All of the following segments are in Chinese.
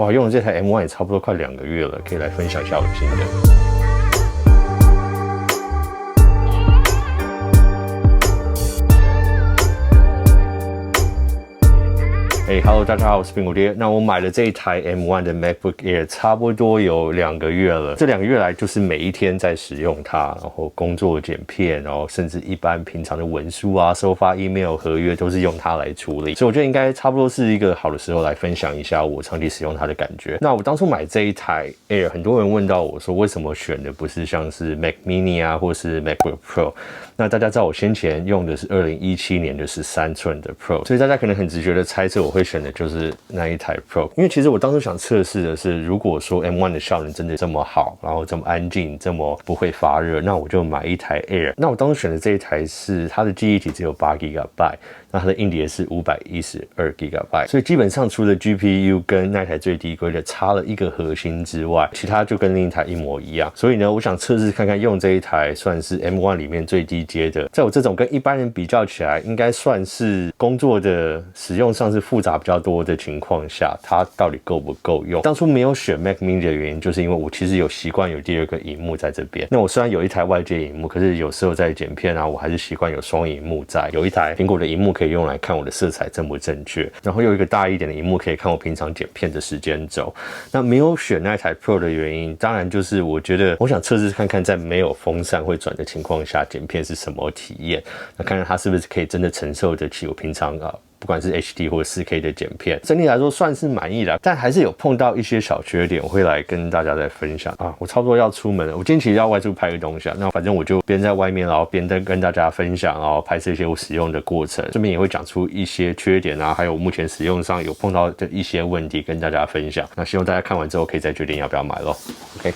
哇，用了这台 M1 也差不多快2个月了，可以来分享一下我的心得。Hello， 大家好，我是苹果爹。那我买了这一台 M1 的 MacBook Air， 差不多有2个月了。这2个月来，就是每一天在使用它，然后工作剪片，然后甚至一般平常的文书啊、收发 email 合约，都是用它来处理。所以我觉得应该差不多是一个好的时候来分享一下我长期使用它的感觉。那我当初买这一台 Air， 很多人问到我说，为什么选的不是像是 Mac Mini 啊，或是 MacBook Pro？ 那大家知道我先前用的是2017年的13寸的 Pro， 所以大家可能很直觉的猜测我会选的就是那一台 Pro， 因为其实我当初想测试的是，如果说 M1 的效能真的这么好，然后这么安静，这么不会发热，那我就买一台 Air。那我当初选的这一台是它的记忆体只有8GB， 那它的硬碟是512GB， 所以基本上除了 GPU 跟那台最低规的差了一个核心之外，其他就跟另一台一模一样。所以呢，我想测试看看用这一台算是 M1 里面最低阶的，在我这种跟一般人比较起来，应该算是工作的使用上是复杂比较多的情况下，它到底够不够用？当初没有选 Mac Mini 的原因，就是因为我其实有习惯有第2个萤幕在这边。那我虽然有一台外接萤幕，可是有时候在剪片啊，我还是习惯有双萤幕在，有一台苹果的萤幕可以用来看我的色彩正不正确，然后有一个大一点的萤幕可以看我平常剪片的时间轴。那没有选那台 Pro 的原因，当然就是我觉得我想测试看看，在没有风扇会转的情况下，剪片是什么体验。那看看它是不是可以真的承受得起我平常不管是 HD 或者 4K 的剪片，整体来说算是满意了，但还是有碰到一些小缺点，我会来跟大家再分享啊。我差不多要出门了，我今天其实要外出拍个东西啊，那反正我就边在外面，然后边跟大家分享，然后拍摄一些我使用的过程，顺便也会讲出一些缺点啊，还有目前使用上有碰到的一些问题跟大家分享。那希望大家看完之后可以再决定要不要买咯。OK。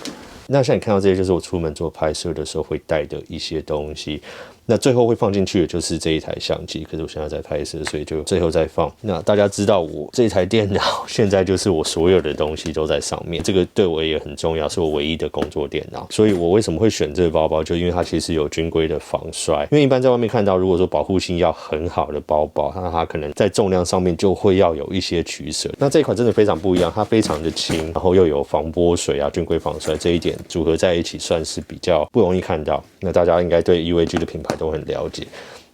那像你看到这些，就是我出门做拍摄的时候会带的一些东西。那最后会放进去的就是这一台相机，可是我现在在拍摄，所以就最后再放。那大家知道我这台电脑现在就是我所有的东西都在上面，这个对我也很重要，是我唯一的工作电脑。所以我为什么会选这个包包，就因为它其实有军规的防摔。因为一般在外面看到，如果说保护性要很好的包包，那它可能在重量上面就会要有一些取舍。那这一款真的非常不一样，它非常的轻，然后又有防泼水啊、军规防摔这一点组合在一起，算是比较不容易看到。那大家应该对 UAG 的品牌都很了解。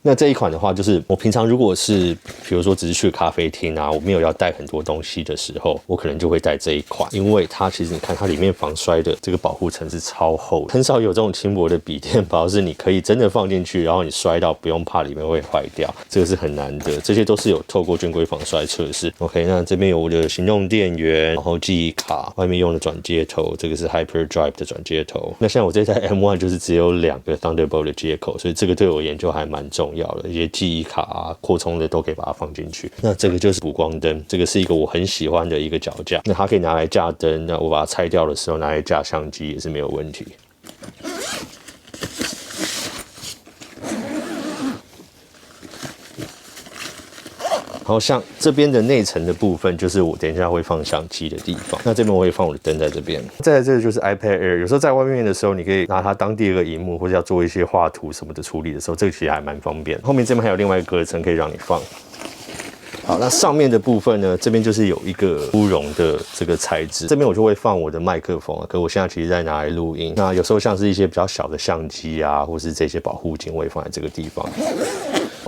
那这一款的话，就是我平常如果是比如说只是去咖啡厅啊，我没有要带很多东西的时候，我可能就会带这一款，因为它其实你看它里面防摔的这个保护层是超厚的，很少有这种轻薄的笔电包是你可以真的放进去，然后你摔到不用怕里面会坏掉，这个是很难得，这些都是有透过军规防摔测试。OK， 那这边有我的行动电源，然后记忆卡，外面用的转接头，这个是 HyperDrive 的转接头。那像我这台 M1 就是只有2个 Thunderbolt 的接口，所以这个对我研究还蛮重要的，一些记忆卡啊、扩充的都可以把它放进去。那这个就是补光灯，这个是一个我很喜欢的一个脚架，那它可以拿来架灯，那我把它拆掉的时候拿来架相机也是没有问题。然后像这边的内层的部分，就是我等一下会放相机的地方。那这边我会放我的灯在这边。再来这个就是 iPad Air， 有时候在外面的时候，你可以拿它当第2个萤幕，或者要做一些画图什么的处理的时候，这个其实还蛮方便。后面这边还有另外一个隔层可以让你放。好，那上面的部分呢，这边就是有一个乌绒的这个材质，这边我就会放我的麦克风，可我现在其实在拿来录音。那有时候像是一些比较小的相机啊，或是这些保护镜，我也放在这个地方。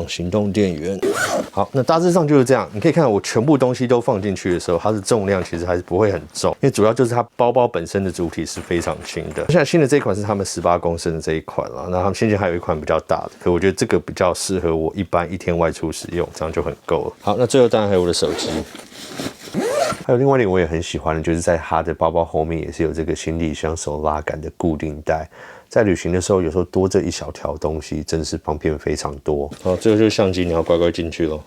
行动电源。好，那大致上就是这样。你可以看到我全部东西都放进去的时候，它的重量其实还是不会很重，因为主要就是它包包本身的主体是非常轻的。现在新的这一款是他们18公升的这一款啦，那他们先前还有一款比较大的，可我觉得这个比较适合我一般一天外出使用，这样就很够了。好，那最后当然还有我的手机。还有另外一点我也很喜欢的，就是在它的包包后面也是有这个行李箱手拉杆的固定带。在旅行的时候，有时候多这一小条东西，真是方便非常多。好，最后就是相机，你要乖乖进去咯。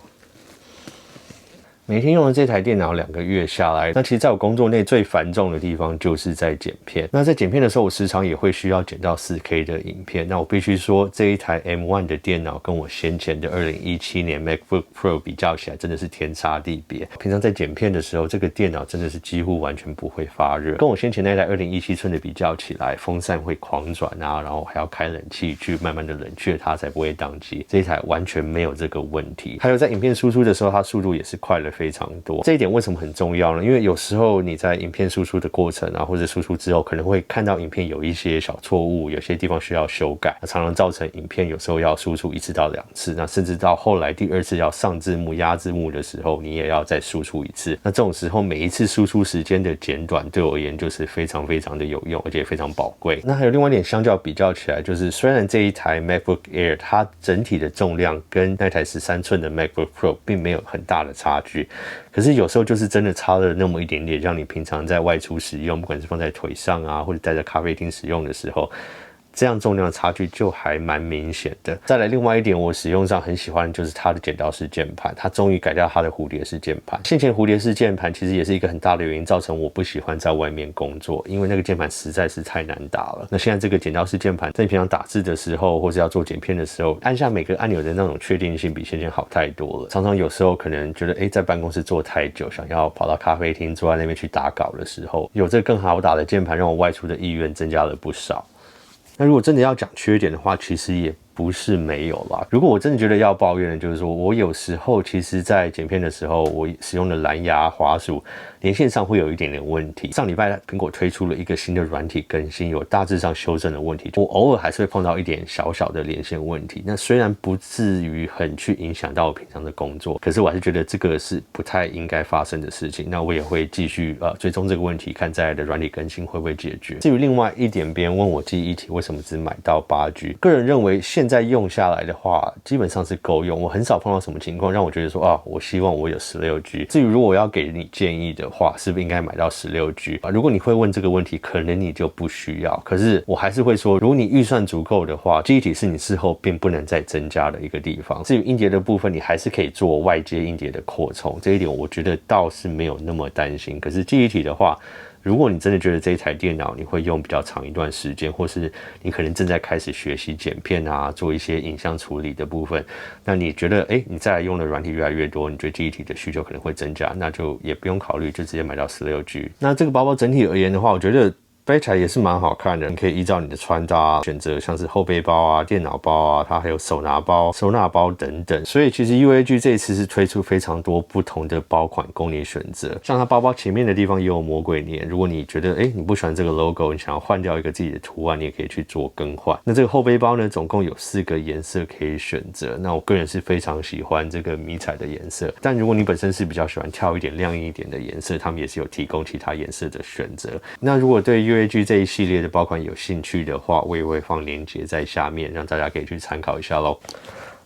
每天用的这台电脑2个月下来，那其实在我工作内最繁重的地方就是在剪片。那在剪片的时候，我时常也会需要剪到 4K 的影片。那我必须说，这一台 M1 的电脑跟我先前的2017年 MacBook Pro 比较起来，真的是天差地别。平常在剪片的时候，这个电脑真的是几乎完全不会发热，跟我先前那台2017寸的比较起来，风扇会狂转啊，然后还要开冷气去慢慢的冷却它才不会宕机。这一台完全没有这个问题。还有在影片输出的时候，它速度也是快了非常多。这一点为什么很重要呢？因为有时候你在影片输出的过程啊，或者输出之后，可能会看到影片有一些小错误，有些地方需要修改，常常造成影片有时候要输出1次到2次，那甚至到后来第2次要上字幕、压字幕的时候，你也要再输出1次。那这种时候，每一次输出时间的减短，对我而言就是非常非常的有用，而且非常宝贵。那还有另外一点，相较比较起来，就是虽然这一台 MacBook Air 它整体的重量跟那台13寸的 MacBook Pro 并没有很大的差距，可是有时候就是真的差了那么一点点，让你平常在外出使用，不管是放在腿上啊，或者待在咖啡厅使用的时候，这样重量的差距就还蛮明显的。再来另外一点，我使用上很喜欢的就是它的剪刀式键盘，它终于改掉它的蝴蝶式键盘。先前蝴蝶式键盘其实也是一个很大的原因，造成我不喜欢在外面工作，因为那个键盘实在是太难打了。那现在这个剪刀式键盘，在你平常打字的时候，或是要做剪片的时候，按下每个按钮的那种确定性比先前好太多了。常常有时候可能觉得在办公室坐太久，想要跑到咖啡厅坐在那边去打稿的时候，有这个更好打的键盘，让我外出的意愿增加了不少。那如果真的要讲缺点的话，其实也不是没有啦。如果我真的觉得要抱怨的，就是说我有时候其实在剪片的时候，我使用的蓝牙滑鼠连线上会有一点点问题。上礼拜苹果推出了一个新的软体更新，有大致上修正的问题，我偶尔还是会碰到一点小小的连线问题。那虽然不至于很去影响到我平常的工作，可是我还是觉得这个是不太应该发生的事情。那我也会继续追踪这个问题，看再来的软体更新会不会解决。至于另外一点，别人问我记忆体为什么只买到8G， 个人认为现在用下来的话，基本上是够用。我很少碰到什么情况让我觉得说我希望我有16G。至于如果我要给你建议的话，是不是应该买到16G？如果你会问这个问题，可能你就不需要。可是我还是会说，如果你预算足够的话，记忆体是你事后并不能再增加的一个地方。至于硬碟的部分，你还是可以做外接硬碟的扩充，这一点我觉得倒是没有那么担心。可是记忆体的话，如果你真的觉得这一台电脑你会用比较长一段时间，或是你可能正在开始学习剪片啊，做一些影像处理的部分，那你觉得你再来用的软体越来越多，你觉得记忆体的需求可能会增加，那就也不用考虑，就直接买到16G。那这个包包整体而言的话，我觉得背起来也是蛮好看的，你可以依照你的穿搭选择，像是后背包啊、电脑包啊，它还有手拿包、收纳包等等。所以其实 UAG 这一次是推出非常多不同的包款供你选择，像它包包前面的地方也有魔鬼粘，如果你觉得你不喜欢这个 logo， 你想要换掉一个自己的图案，你也可以去做更换。那这个后背包呢，总共有4个颜色可以选择，那我个人是非常喜欢这个迷彩的颜色，但如果你本身是比较喜欢跳一点亮一点的颜色，他们也是有提供其他颜色的选择。那如果对UAG 这一系列的包款有兴趣的话，我也会放链接在下面，让大家可以去参考一下咯。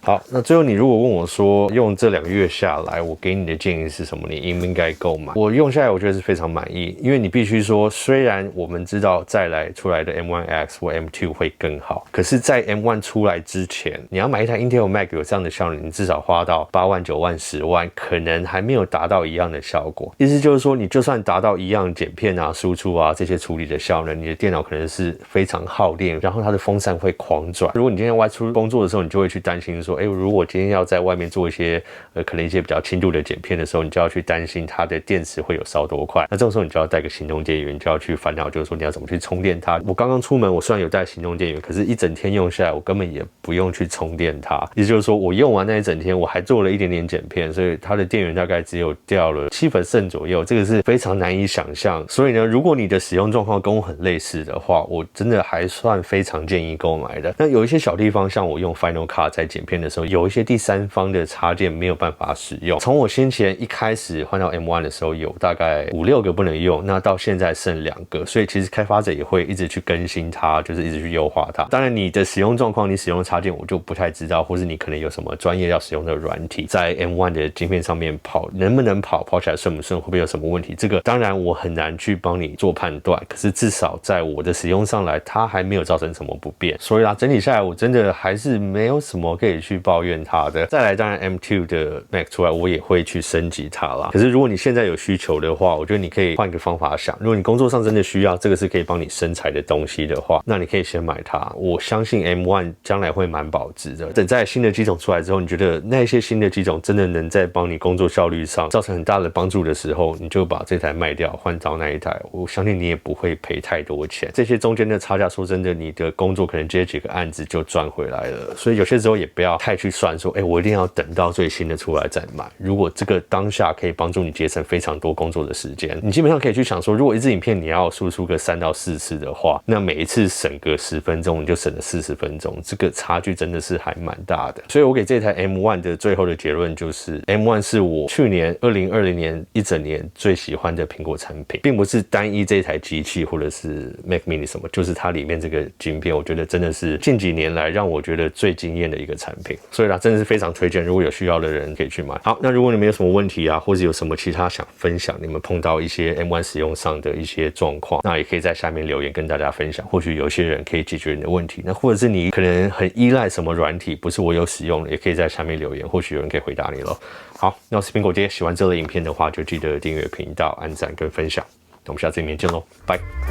好，那最后你如果问我说，用这2个月下来，我给你的建议是什么？你应不应该购买？我用下来，我觉得是非常满意，因为你必须说，虽然我们知道再来出来的 M1X 或 M2 会更好，可是，在 M1 出来之前，你要买一台 Intel Mac 有这样的效能，你至少花到8万、9万、10万，可能还没有达到一样的效果。意思就是说，你就算达到一样剪片啊、输出啊这些处理的效能，你的电脑可能是非常耗电，然后它的风扇会狂转。如果你今天外出工作的时候，你就会去担心说，如果今天要在外面做一些可能一些比较轻度的剪片的时候，你就要去担心它的电池会有烧多快。那这种时候你就要带个行动电源，你就要去烦恼，就是说你要怎么去充电它。我刚刚出门，我虽然有带行动电源，可是一整天用下来，我根本也不用去充电它。也就是说，我用完那一整天，我还做了一点点剪片，所以它的电源大概只有掉了7%左右，这个是非常难以想象。所以呢，如果你的使用状况跟我很类似的话，我真的还算非常建议购买的。那有一些小地方，像我用 Final Cut 在剪片的时候，有一些第三方的插件没有办法使用。从我先前一开始换到 M1 的时候，有大概5、6个不能用，那到现在剩2个，所以其实开发者也会一直去更新它，就是一直去优化它。当然，你的使用状况，你使用的插件我就不太知道，或是你可能有什么专业要使用的软体，在 M1 的晶片上面跑，能不能跑，跑起来顺不顺，会不会有什么问题？这个当然我很难去帮你做判断，可是至少在我的使用上来，它还没有造成什么不便。所以啦，整体下来，我真的还是没有什么可以去抱怨它的。再来，当然 M2 的 Mac 出来，我也会去升级它啦。可是如果你现在有需求的话，我觉得你可以换一个方法想。如果你工作上真的需要，这个是可以帮你生财的东西的话，那你可以先买它。我相信 M1 将来会蛮保值的。等在新的机种出来之后，你觉得那些新的机种真的能在帮你工作效率上造成很大的帮助的时候，你就把这台卖掉，换到那一台。我相信你也不会赔太多钱。这些中间的差价，说真的，你的工作可能接几个案子就赚回来了。所以有些时候也不要太去算说，我一定要等到最新的出来再买。如果这个当下可以帮助你节省非常多工作的时间，你基本上可以去想说，如果一支影片你要输出个3到4次的话，那每一次省个10分钟，你就省了40分钟，这个差距真的是还蛮大的。所以我给这台 M1 的最后的结论就是 ，M1 是我去年2020年一整年最喜欢的苹果产品，并不是单一这一台机器或者是 Mac Mini 什么，就是它里面这个晶片，我觉得真的是近几年来让我觉得最惊艳的一个产品。所以啦，真的是非常推荐，如果有需要的人可以去买。好，那如果你们有什么问题啊，或者有什么其他想分享，你们碰到一些 M1 使用上的一些状况，那也可以在下面留言跟大家分享，或许有些人可以解决你的问题。那或者是你可能很依赖什么软体，不是我有使用的，也可以在下面留言，或许有人可以回答你咯。好，那我是苹果爹，喜欢这类影片的话，就记得订阅频道、按赞跟分享。那我们下次影片见喽，拜。